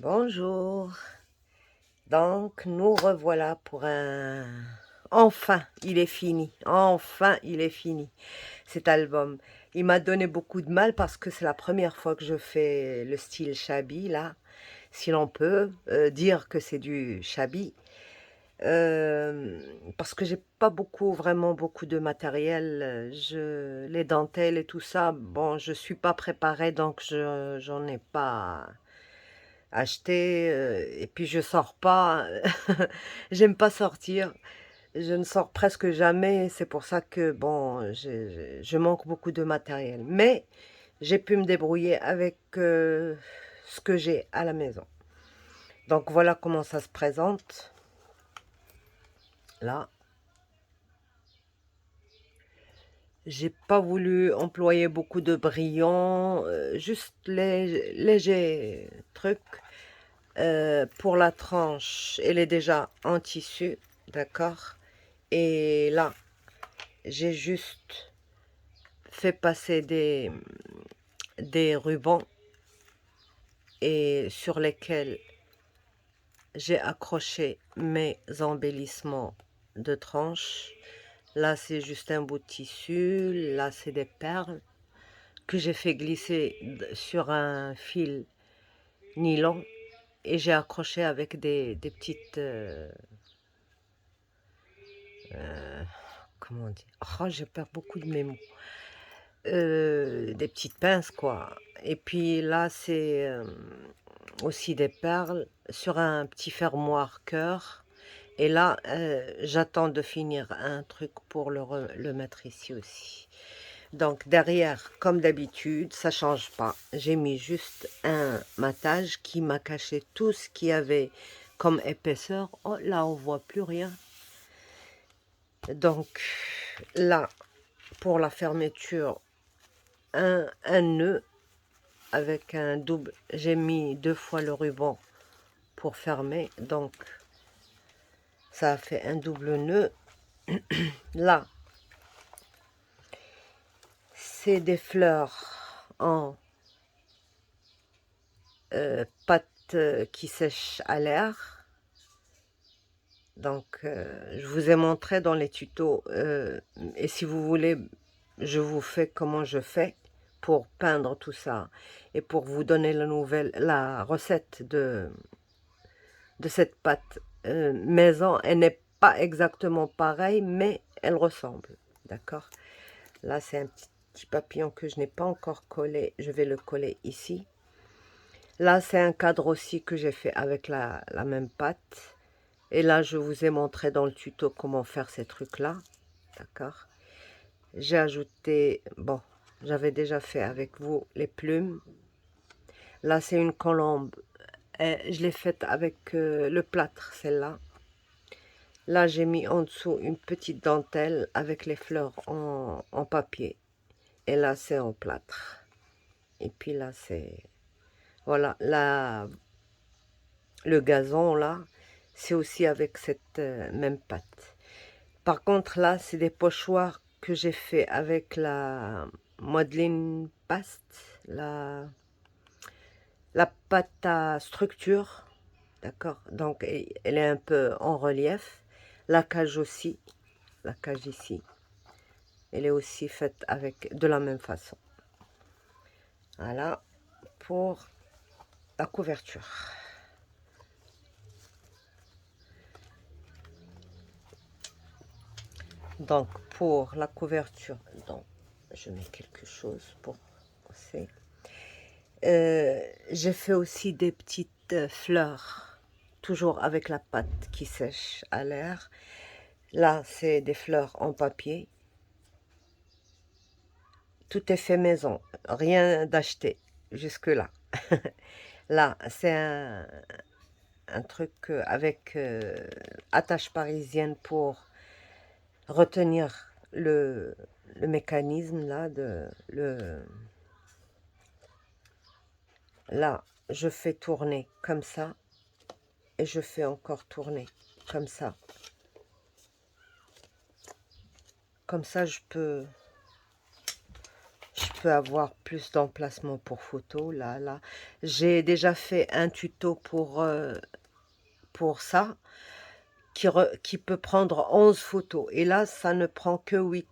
Bonjour. Donc, nous revoilà pour un... Enfin, il est fini. Enfin, il est fini, cet album. Il m'a donné beaucoup de mal parce que c'est la première fois que je fais le style shabby, là. Si l'on peut dire que c'est du shabby. Parce que j'ai pas beaucoup, vraiment beaucoup de matériel. Les dentelles et tout ça, bon, je suis pas préparée, donc j'en ai pas acheté, et puis je sors pas, j'aime pas sortir, je ne sors presque jamais, c'est pour ça que bon, je manque beaucoup de matériel, mais j'ai pu me débrouiller avec ce que j'ai à la maison. Donc voilà comment ça se présente, là. J'ai pas voulu employer beaucoup de brillants, juste les légers trucs. Pour la tranche, elle est déjà en tissu, d'accord? Et là, j'ai juste fait passer des rubans et sur lesquels j'ai accroché mes embellissements de tranche. Là, c'est juste un bout de tissu. Là, c'est des perles que j'ai fait glisser sur un fil nylon et j'ai accroché avec des petites... comment on dit? Oh, je perds beaucoup de mes mots. Des petites pinces, quoi. Et puis là, c'est aussi des perles sur un petit fermoir cœur. Et là, j'attends de finir un truc pour le mettre ici aussi. Donc derrière, comme d'habitude, ça change pas. J'ai mis juste un matage qui m'a caché tout ce qu'il y avait comme épaisseur. Oh, là, on voit plus rien. Donc là, pour la fermeture, un nœud avec un double. J'ai mis 2 fois le ruban pour fermer, donc ça a fait un double nœud. Là, c'est des fleurs en pâte qui sèche à l'air. Donc, je vous ai montré dans les tutos, et si vous voulez, je vous fais comment je fais pour peindre tout ça et pour vous donner la recette de cette pâte maison. Elle n'est pas exactement pareille, mais elle ressemble, d'accord? Là, c'est un petit papillon que je n'ai pas encore collé, je vais le coller ici. Là, c'est un cadre aussi que j'ai fait avec la même pâte. Et là, je vous ai montré dans le tuto comment faire ces trucs-là, d'accord? J'ai ajouté, bon, j'avais déjà fait avec vous les plumes. Là, c'est une colombe. Et je l'ai faite avec le plâtre, celle-là. Là, j'ai mis en dessous une petite dentelle avec les fleurs en papier. Et là, c'est en plâtre. Et puis là, c'est... Voilà, là, le gazon, là, c'est aussi avec cette même pâte. Par contre, là, c'est des pochoirs que j'ai fait avec la modeling paste, la pâte à structure, d'accord? Donc, elle est un peu en relief. La cage aussi, la cage ici, elle est aussi faite avec de la même façon. Voilà pour la couverture. Donc pour la couverture, donc je mets quelque chose pour commencer. J'ai fait aussi des petites fleurs, toujours avec la pâte qui sèche à l'air. Là, c'est des fleurs en papier. Tout est fait maison, rien d'acheté jusque-là. Là, c'est un truc avec attache parisienne pour retenir le mécanisme là là je fais tourner comme ça et je fais encore tourner comme ça je peux peux avoir plus d'emplacement pour photo. Là. J'ai déjà fait un tuto pour ça, qui peut prendre 11 photos. Et là, ça ne prend que 8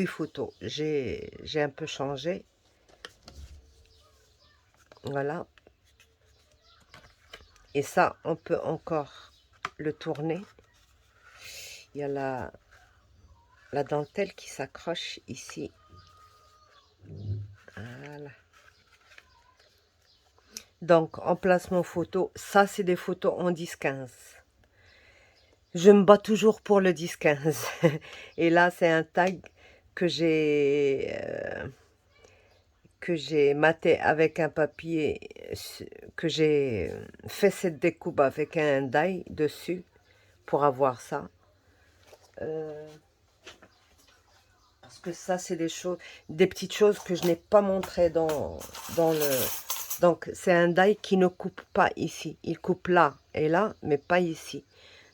photos. J'ai un peu changé. Voilà. Et ça, on peut encore le tourner. Il y a la dentelle qui s'accroche ici. Voilà. Donc, emplacement photo, ça c'est des photos en 10-15. Je me bats toujours pour le 10-15. Et là, c'est un tag que j'ai maté avec un papier, que j'ai fait cette découpe avec un die dessus pour avoir ça. Parce que ça, c'est des petites choses que je n'ai pas montrées dans le... Donc, c'est un die qui ne coupe pas ici. Il coupe là et là, mais pas ici.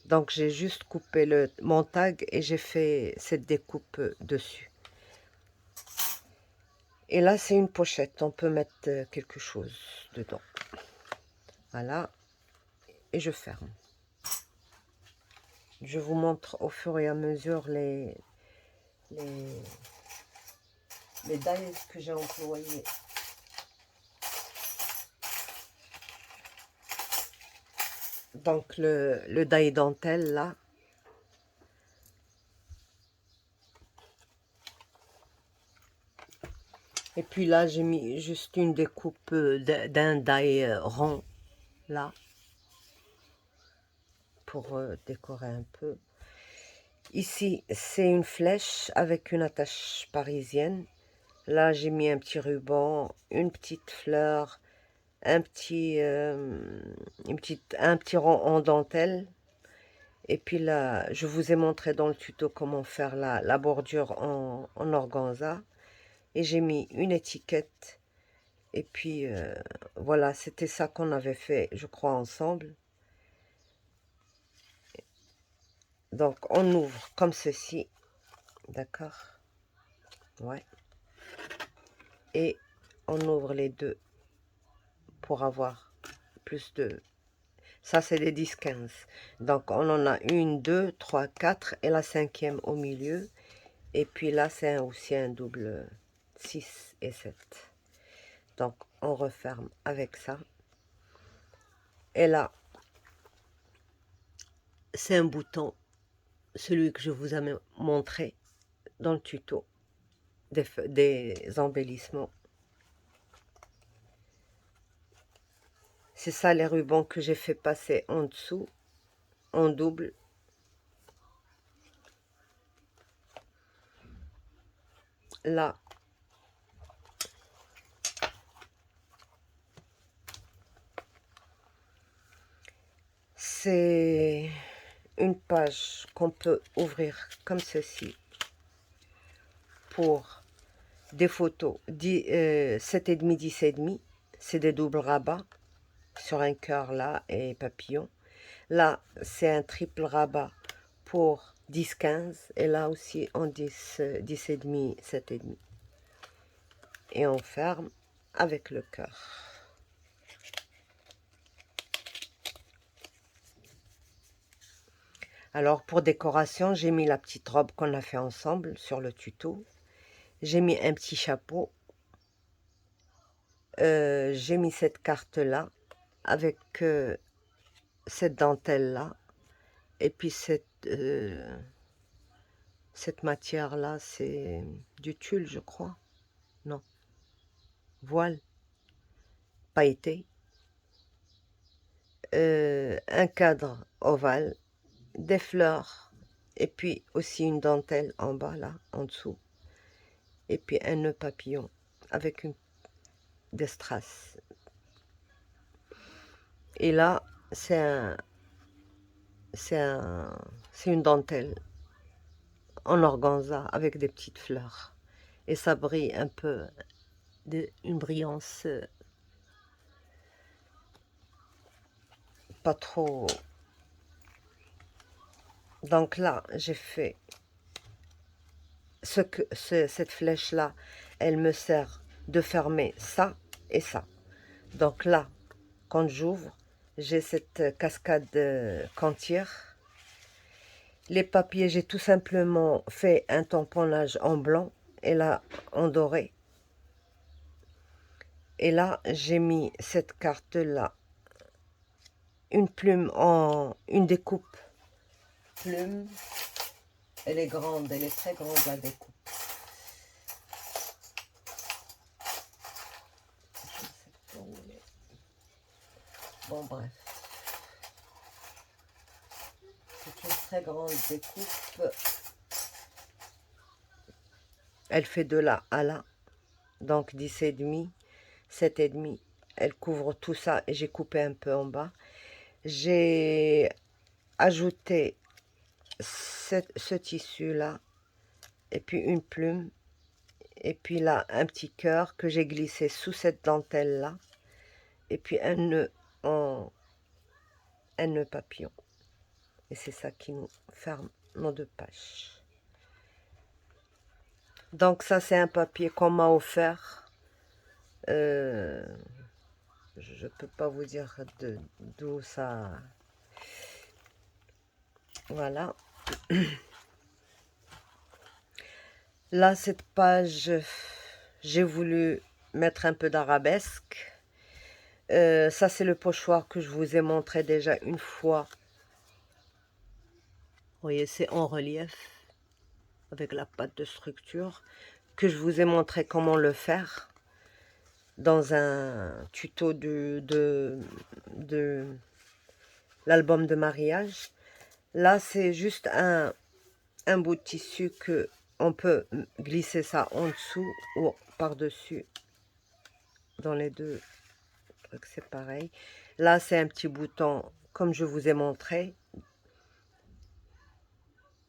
Donc, j'ai juste coupé mon tag et j'ai fait cette découpe dessus. Et là, c'est une pochette. On peut mettre quelque chose dedans. Voilà. Et je ferme. Je vous montre au fur et à mesure les dies que j'ai employés. Donc, le die dentelle, là. Et puis là, j'ai mis juste une découpe d'un die rond, là, pour décorer un peu. Ici, c'est une flèche avec une attache parisienne. Là, j'ai mis un petit ruban, une petite fleur, un petit rond en dentelle. Et puis là, je vous ai montré dans le tuto comment faire la bordure en organza. Et j'ai mis une étiquette. Et puis, voilà, c'était ça qu'on avait fait, je crois, ensemble. Donc, on ouvre comme ceci. D'accord? Ouais. Et on ouvre les deux pour avoir plus de... Ça, c'est les 10-15. Donc, on en a une, deux, trois, quatre et la cinquième au milieu. Et puis là, c'est aussi un double 6 et 7. Donc, on referme avec ça. Et là, c'est un bouton, celui que je vous ai montré dans le tuto, des embellissements. C'est ça les rubans que j'ai fait passer en dessous, en double. Là, c'est une page qu'on peut ouvrir comme ceci pour des photos 7,5, 10,5. C'est des doubles rabats sur un cœur là et papillon. Là, c'est un triple rabat pour 10-15 et là aussi en 10,5, 7,5. Et on ferme avec le cœur. Alors pour décoration, j'ai mis la petite robe qu'on a fait ensemble sur le tuto. J'ai mis un petit chapeau. J'ai mis cette carte là avec cette dentelle là. Et puis cette matière là, c'est du tulle, je crois. Non, voile, pailleté. Un cadre ovale, des fleurs, et puis aussi une dentelle en bas, là, en dessous. Et puis un nœud papillon avec des strass. Et là, c'est une dentelle en organza avec des petites fleurs. Et ça brille un peu, une brillance pas trop. Donc là, j'ai fait cette flèche là, elle me sert de fermer ça et ça. Donc là, quand j'ouvre, j'ai cette cascade cantière. Les papiers, j'ai tout simplement fait un tamponnage en blanc et là en doré. Et là, j'ai mis cette carte-là, une plume une découpe plume. Elle est grande, elle est très grande la découpe. Bon bref. C'est une très grande découpe. Elle fait de là à là. Donc 10,5, 7,5. Elle couvre tout ça et j'ai coupé un peu en bas. J'ai ajouté ce tissu-là. Et puis une plume. Et puis là, un petit cœur que j'ai glissé sous cette dentelle-là. Et puis un nœud un nœud papillon. Et c'est ça qui nous ferme nos 2 pages. Donc ça, c'est un papier qu'on m'a offert. Je ne peux pas vous dire d'où ça... Voilà. Là, cette page, j'ai voulu mettre un peu d'arabesque. Ça, c'est le pochoir que je vous ai montré déjà une fois. Vous voyez, c'est en relief, avec la pâte de structure, que je vous ai montré comment le faire dans un tuto de l'album de mariage. Là, c'est juste un bout de tissu que on peut glisser ça en dessous ou par-dessus. Dans les 2 trucs, c'est pareil. Là, c'est un petit bouton, comme je vous ai montré.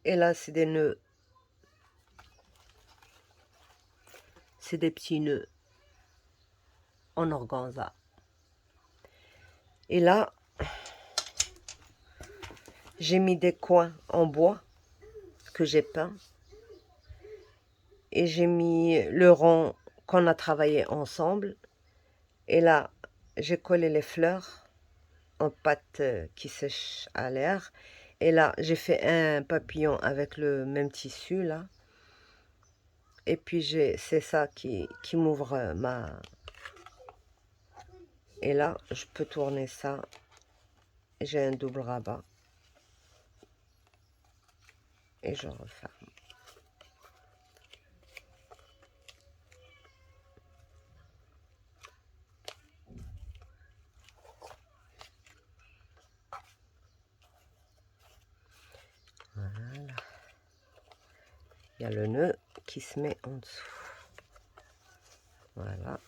Et là, c'est des nœuds. C'est des petits nœuds en organza. Et là, j'ai mis des coins en bois que j'ai peint. Et j'ai mis le rond qu'on a travaillé ensemble. Et là, j'ai collé les fleurs en pâte qui sèche à l'air. Et là, j'ai fait un papillon avec le même tissu, là. Et puis, c'est ça qui m'ouvre ma... Et là, je peux tourner ça. J'ai un double rabat. Et je referme. Voilà. Il y a le nœud qui se met en dessous. Voilà.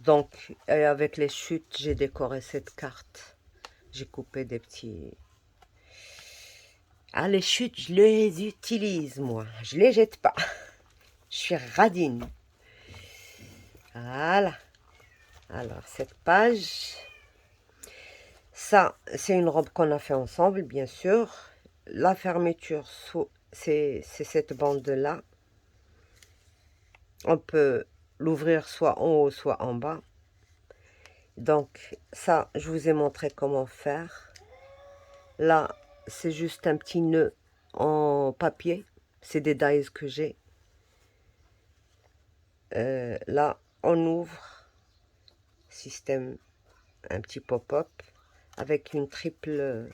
Donc, avec les chutes, j'ai décoré cette carte. J'ai coupé des petits... Ah, les chutes, je les utilise, moi. Je les jette pas. Je suis radine. Voilà. Alors, cette page... Ça, c'est une robe qu'on a fait ensemble, bien sûr. La fermeture, c'est cette bande-là. On peut l'ouvrir soit en haut, soit en bas. Donc, ça, je vous ai montré comment faire. Là, c'est juste un petit nœud en papier. C'est des dies que j'ai. Là, on ouvre. Système, un petit pop-up. Avec une triple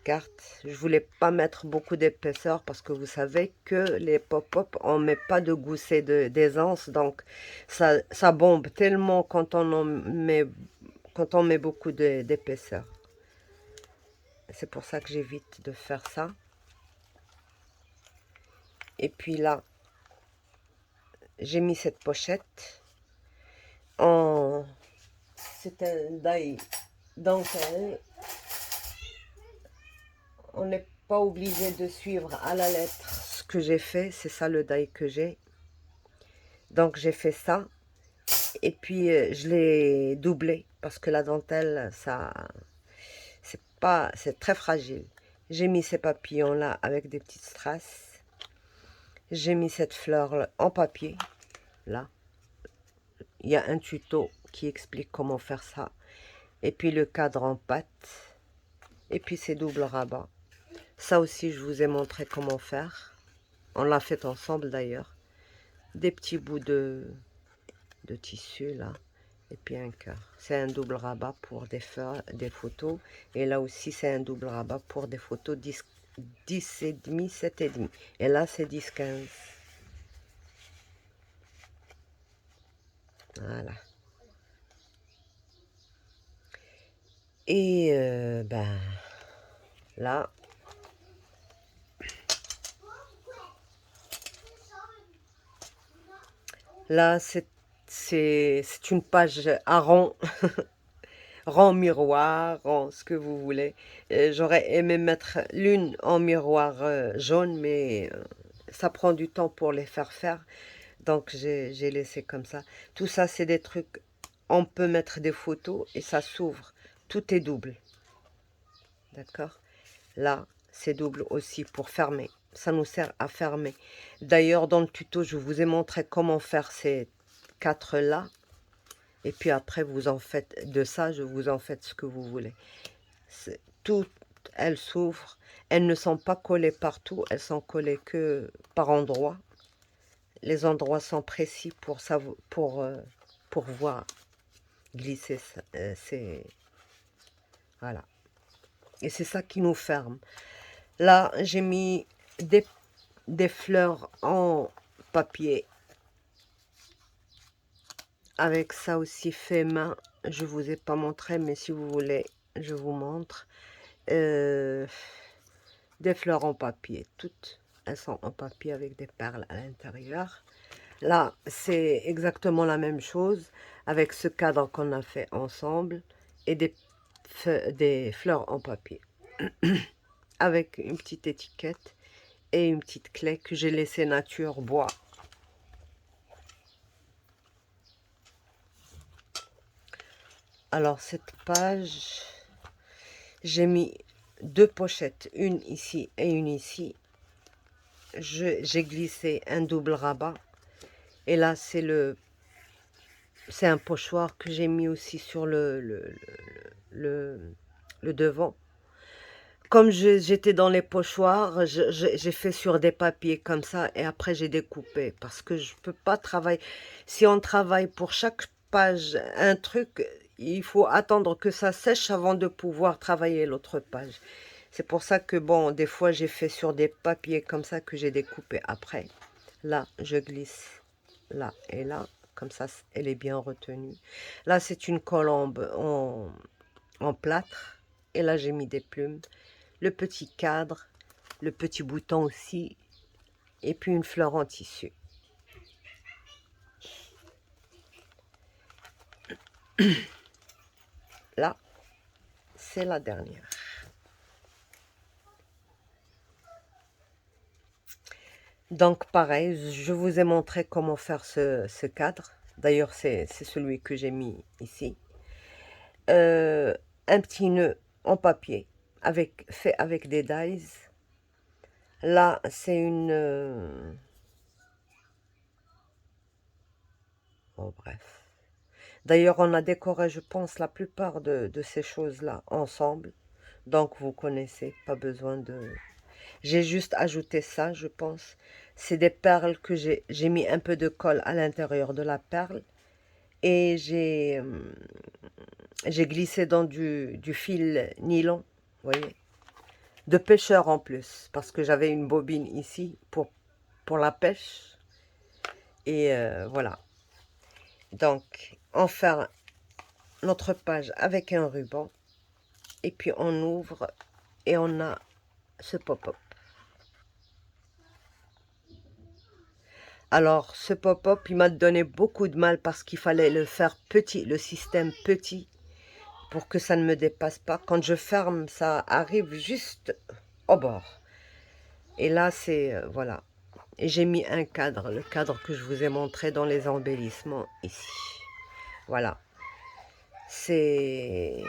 carte. Je voulais pas mettre beaucoup d'épaisseur parce que vous savez que les pop-up, on met pas de gousset d'aisance. Donc, ça bombe tellement quand on met beaucoup d'épaisseur. C'est pour ça que j'évite de faire ça. Et puis là, j'ai mis cette pochette en... C'est un die dentelle. On n'est pas obligé de suivre à la lettre ce que j'ai fait. C'est ça le die que j'ai. Donc j'ai fait ça. Et puis je l'ai doublé parce que la dentelle, c'est très fragile. J'ai mis ces papillons là avec des petites strass. J'ai mis cette fleur en papier, là. Il y a un tuto qui explique comment faire ça. Et puis le cadre en pâte. Et puis ces doubles rabats. Ça aussi, je vous ai montré comment faire. On l'a fait ensemble d'ailleurs. Des petits bouts de tissu là. Et puis un cœur. C'est un double rabat pour des photos. Et là aussi, c'est un double rabat pour des photos 10 et demi, 7 et demi. Et là, c'est 10-15. Voilà. Et ben là, c'est une page à rond, rond miroir, rond ce que vous voulez. J'aurais aimé mettre l'une en miroir jaune, mais ça prend du temps pour les faire. Donc j'ai laissé comme ça. Tout ça, c'est des trucs, on peut mettre des photos et ça s'ouvre. Tout est double. D'accord? Là, c'est double aussi pour fermer. Ça nous sert à fermer. D'ailleurs, dans le tuto, je vous ai montré comment faire ces 4 là. Et puis après, vous en faites de ça, je vous en faites ce que vous voulez. Toutes, elles s'ouvrent. Elles ne sont pas collées partout. Elles sont collées que par endroits. Les endroits sont précis pour voir glisser. Voilà. Et c'est ça qui nous ferme. Là, j'ai mis des fleurs en papier. Avec ça aussi fait main. Je vous ai pas montré, mais si vous voulez, je vous montre. Des fleurs en papier. Toutes, elles sont en papier avec des perles à l'intérieur. Là, c'est exactement la même chose avec ce cadre qu'on a fait ensemble et des fleurs en papier. Avec une petite étiquette et une petite clé que j'ai laissée nature bois. Alors cette page, j'ai mis 2 pochettes, une ici et une ici. J'ai glissé un double rabat. Et là c'est un pochoir que j'ai mis aussi sur le devant. Comme j'étais dans les pochoirs, j'ai fait sur des papiers comme ça et après j'ai découpé parce que je peux pas travailler. Si on travaille pour chaque page un truc, il faut attendre que ça sèche avant de pouvoir travailler l'autre page. C'est pour ça que bon, des fois j'ai fait sur des papiers comme ça que j'ai découpé après. Là, je glisse là et là, comme ça elle est bien retenue. Là, c'est une colombe en plâtre et là j'ai mis des plumes. Le petit cadre, le petit bouton aussi, et puis une fleur en tissu. Là, c'est la dernière. Donc pareil, je vous ai montré comment faire ce cadre. D'ailleurs, c'est celui que j'ai mis ici. Un petit nœud en papier, fait avec des dies. Là, c'est une... Oh, bref. D'ailleurs, on a décoré, je pense, la plupart de ces choses-là ensemble. Donc, vous connaissez, pas besoin de... J'ai juste ajouté ça, je pense. C'est des perles que j'ai mis un peu de colle à l'intérieur de la perle. Et j'ai glissé dans du fil nylon, vous voyez, de pêcheur en plus. Parce que j'avais une bobine ici pour la pêche. Et voilà. Donc, on fait notre page avec un ruban. Et puis, on ouvre et on a ce pop-up. Alors, ce pop-up, il m'a donné beaucoup de mal parce qu'il fallait le faire petit, le système petit, pour que ça ne me dépasse pas. Quand je ferme, ça arrive juste au bord. Et là, c'est... voilà. Et j'ai mis un cadre, le cadre que je vous ai montré dans les embellissements ici. Voilà. C'est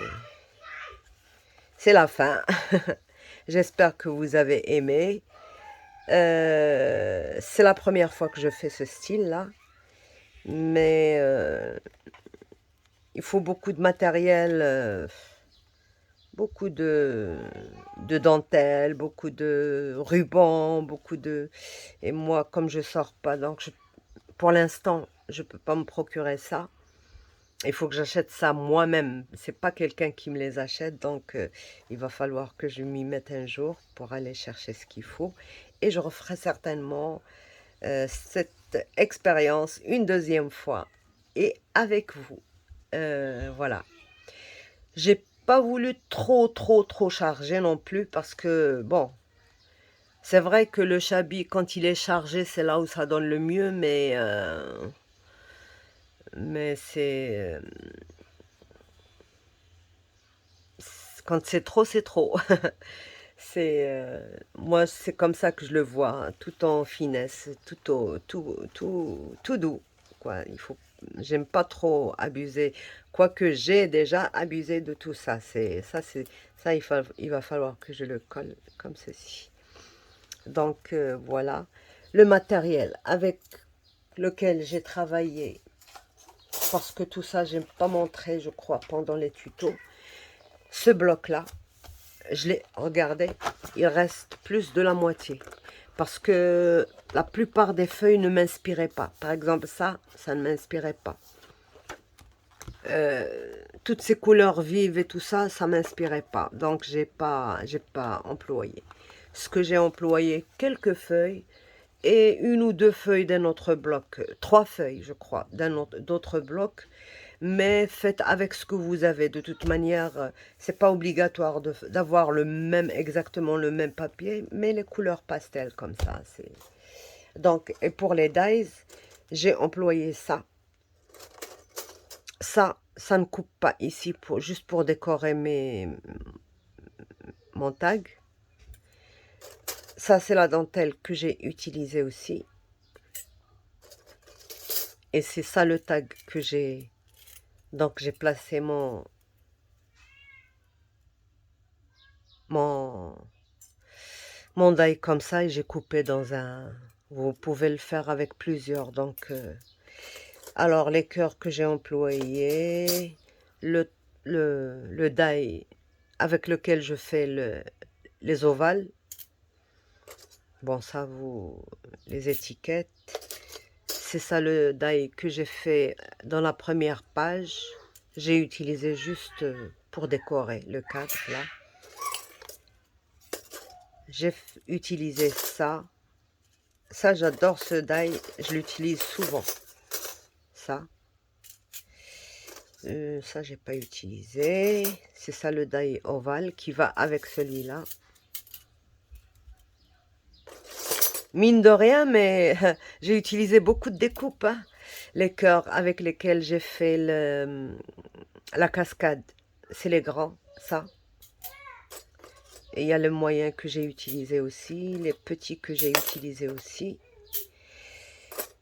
la fin. J'espère que vous avez aimé. C'est la première fois que je fais ce style-là, mais il faut beaucoup de matériel, beaucoup de dentelle, beaucoup de ruban, beaucoup de... Et moi, comme je sors pas, donc pour l'instant, je peux pas me procurer ça. Il faut que j'achète ça moi-même. C'est pas quelqu'un qui me les achète, donc il va falloir que je m'y mette un jour pour aller chercher ce qu'il faut. Et je referai certainement cette expérience une deuxième fois et avec vous. Voilà. J'ai pas voulu trop charger non plus parce que, bon, c'est vrai que le Chabi, quand il est chargé, c'est là où ça donne le mieux, mais quand c'est trop, c'est trop. Moi, c'est comme ça que je le vois, hein, tout en finesse, tout doux, quoi. J'aime pas trop abuser, quoique j'ai déjà abusé de tout ça. Il va falloir que je le colle comme ceci. Donc voilà, le matériel avec lequel j'ai travaillé, parce que tout ça, j'aime pas montrer, je crois, pendant les tutos. Ce bloc-là, je l'ai regardé, il reste plus de la moitié. Parce que la plupart des feuilles ne m'inspiraient pas. Par exemple, ça ne m'inspirait pas. Toutes ces couleurs vives et tout ça, ça m'inspirait pas. Donc, j'ai pas employé. Ce que j'ai employé, quelques feuilles et une ou deux feuilles d'un autre bloc. 3 feuilles, je crois, d'autres blocs. Mais faites avec ce que vous avez. De toute manière, c'est pas obligatoire d'avoir exactement le même papier, mais les couleurs pastel comme ça. Donc, et pour les dies, j'ai employé ça. Ça ne coupe pas ici, juste pour décorer mon tag. Ça, c'est la dentelle que j'ai utilisée aussi. Et c'est ça le tag que j'ai... Donc, j'ai placé mon die comme ça et j'ai coupé dans un... Vous pouvez le faire avec plusieurs. Donc, alors, les cœurs que j'ai employés, le die avec lequel je fais les ovales. Bon, ça, les étiquettes. C'est ça le die que j'ai fait dans la première page. J'ai utilisé juste pour décorer le cadre, là. J'ai utilisé ça. Ça, j'adore ce die. Je l'utilise souvent. Ça. Ça, j'ai pas utilisé. C'est ça le die ovale qui va avec celui-là. Mine de rien, mais j'ai utilisé beaucoup de découpes. Hein. Les cœurs avec lesquels j'ai fait la cascade, c'est les grands, ça. Et il y a le moyen que j'ai utilisé aussi, les petits que j'ai utilisé aussi.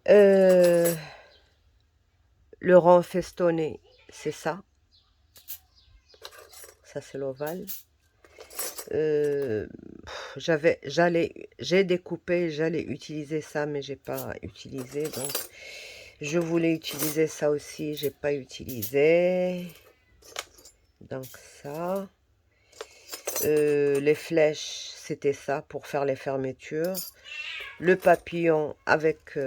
Le rond festonné, c'est ça. Ça, c'est l'ovale. J'ai découpé, j'allais utiliser ça, mais j'ai pas utilisé. Donc, je voulais utiliser ça aussi, j'ai pas utilisé. Donc ça. Les flèches, c'était ça pour faire les fermetures. Le papillon avec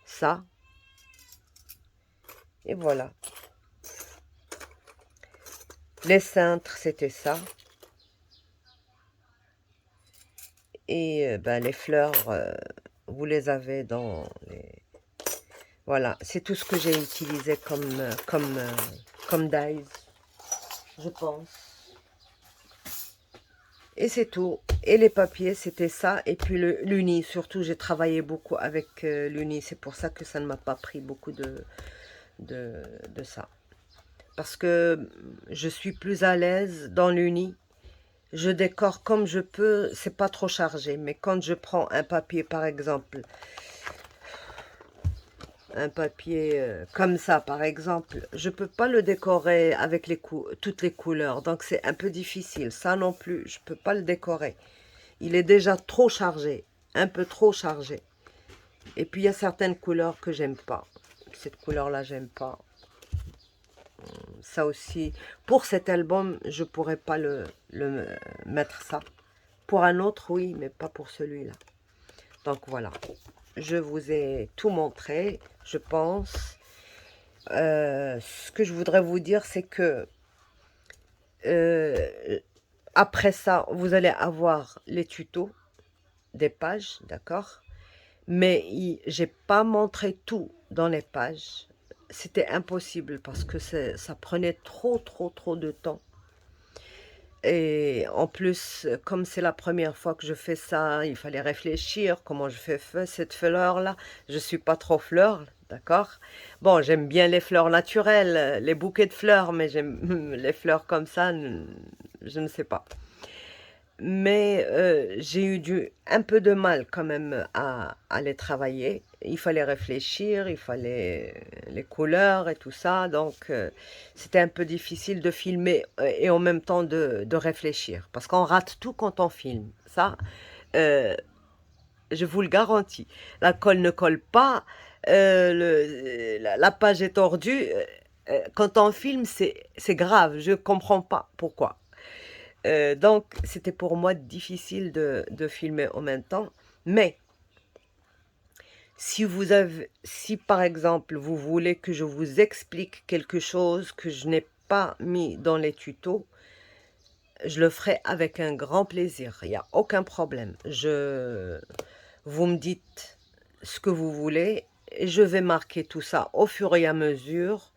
ça. Et voilà. Les cintres, c'était ça. Et ben, les fleurs, vous les avez dans les... Voilà, c'est tout ce que j'ai utilisé comme dies, je pense. Et c'est tout. Et les papiers, c'était ça. Et puis l'uni, surtout, j'ai travaillé beaucoup avec l'uni. C'est pour ça que ça ne m'a pas pris beaucoup de ça. Parce que je suis plus à l'aise dans l'uni. Je décore comme je peux, c'est pas trop chargé. Mais quand je prends un papier, par exemple, un papier comme ça, par exemple, je peux pas le décorer avec toutes les couleurs. Donc, c'est un peu difficile. Ça non plus, je peux pas le décorer. il est déjà trop chargé, un peu trop chargé. Et puis il y a certaines couleurs que j'aime pas. Cette couleur-là, j'aime pas. Ça aussi, pour cet album, je pourrais pas le mettre ça. Pour un autre, oui, mais pas pour celui-là. Donc voilà, je vous ai tout montré, je pense. Ce que je voudrais vous dire, c'est que après ça, vous allez avoir les tutos des pages, d'accord? Mais j'ai pas montré tout dans les pages. C'était impossible parce que ça prenait trop de temps. Et en plus, comme c'est la première fois que je fais ça, il fallait réfléchir comment je fais cette fleur-là. Je suis pas trop fleur, d'accord? Bon, j'aime bien les fleurs naturelles, les bouquets de fleurs, mais j'aime les fleurs comme ça, je ne sais pas. Mais j'ai eu un peu de mal quand même à les travailler. Il fallait réfléchir, il fallait les couleurs et tout ça. Donc, c'était un peu difficile de filmer et en même temps de réfléchir. Parce qu'on rate tout quand on filme. Ça, euh, je vous le garantis. La colle ne colle pas, la page est tordue. Quand on filme, c'est grave. Je ne comprends pas pourquoi. Donc, c'était pour moi difficile de filmer en même temps. Mais, si par exemple, vous voulez que je vous explique quelque chose que je n'ai pas mis dans les tutos, je le ferai avec un grand plaisir. Il n'y a aucun problème. Vous me dites ce que vous voulez et je vais marquer tout ça au fur et à mesure.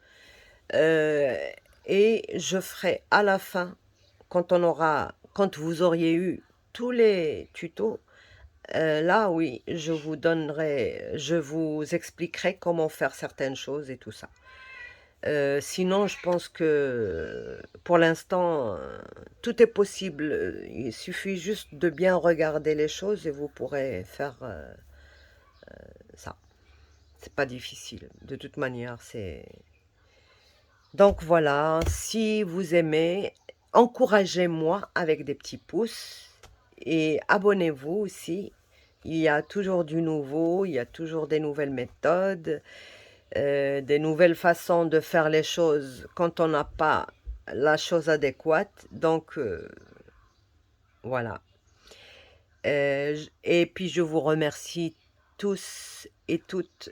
Et je ferai à la fin, quand vous auriez eu tous les tutos, là oui, je vous expliquerai comment faire certaines choses et tout ça. Sinon, je pense que pour l'instant, tout est possible. Il suffit juste de bien regarder les choses et vous pourrez faire ça. C'est pas difficile. De toute manière, c'est... Donc voilà, si vous aimez, encouragez-moi avec des petits pouces et abonnez-vous aussi. Il y a toujours du nouveau, il y a toujours des nouvelles méthodes, des nouvelles façons de faire les choses quand on n'a pas la chose adéquate. Donc voilà. Et puis je vous remercie tous et toutes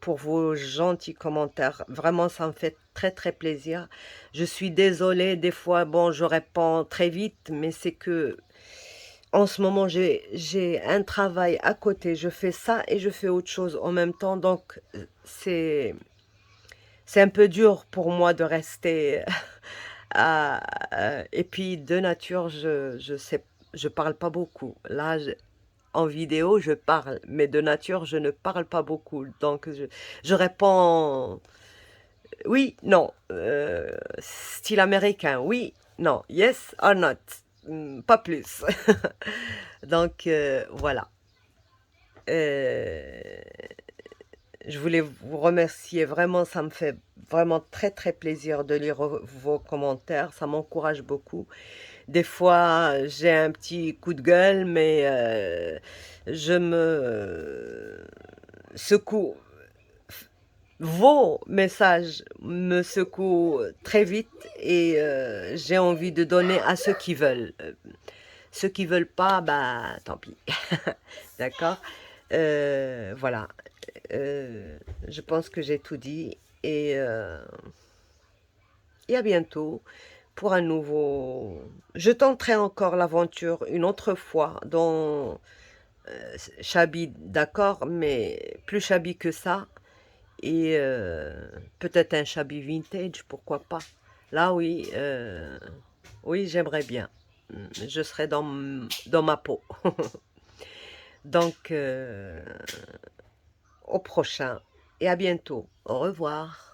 pour vos gentils commentaires. Vraiment, ça me fait très plaisir. Je suis désolée, des fois, bon, je réponds très vite, mais c'est que en ce moment, j'ai un travail à côté. Je fais ça et je fais autre chose en même temps. Donc, c'est un peu dur pour moi de rester et puis, de nature, je parle pas beaucoup. Là, en vidéo, je parle, mais de nature, je ne parle pas beaucoup. Donc, je réponds oui, non, style américain, oui, non, yes or not, pas plus. Donc, voilà. Euh, je voulais vous remercier, vraiment, ça me fait vraiment très plaisir de lire vos commentaires, ça m'encourage beaucoup. Des fois, j'ai un petit coup de gueule, mais je me secoue. Vos messages me secouent très vite et j'ai envie de donner à ceux qui veulent. Ceux qui veulent pas, bah tant pis. D'accord? Voilà. Je pense que j'ai tout dit et à bientôt pour un nouveau... Je tenterai encore l'aventure une autre fois dans Chabi, d'accord, mais plus Chabi que ça. Et peut-être un Chabi vintage, pourquoi pas. Là, oui, oui, j'aimerais bien. Je serai dans ma peau. Donc, au prochain et à bientôt. Au revoir.